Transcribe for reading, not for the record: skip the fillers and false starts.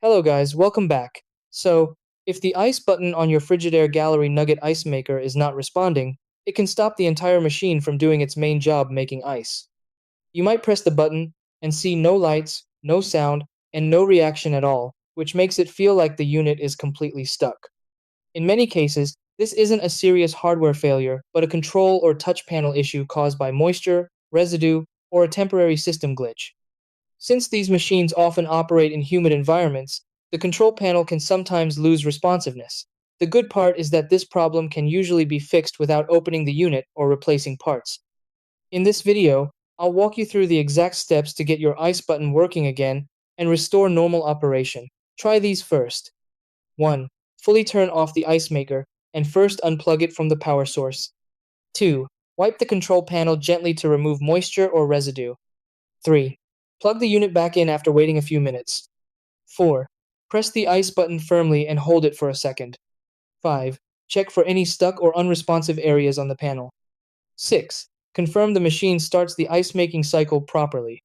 Hello guys, welcome back. If the ice button on your Frigidaire Gallery Nugget ice maker is not responding, it can stop the entire machine from doing its main job making ice. You might press the button and see no lights, no sound, and no reaction at all, which makes it feel like the unit is completely stuck. In many cases, this isn't a serious hardware failure, but a control or touch panel issue caused by moisture, residue, or a temporary system glitch. Since these machines often operate in humid environments, the control panel can sometimes lose responsiveness. The good part is that this problem can usually be fixed without opening the unit or replacing parts. In this video, I'll walk you through the exact steps to get your ice button working again and restore normal operation. Try these first. 1. Fully turn off the ice maker and first unplug it from the power source. 2. Wipe the control panel gently to remove moisture or residue. 3. Plug the unit back in after waiting a few minutes. 4. Press the ice button firmly and hold it for a second. 5. Check for any stuck or unresponsive areas on the panel. 6. Confirm the machine starts the ice making cycle properly.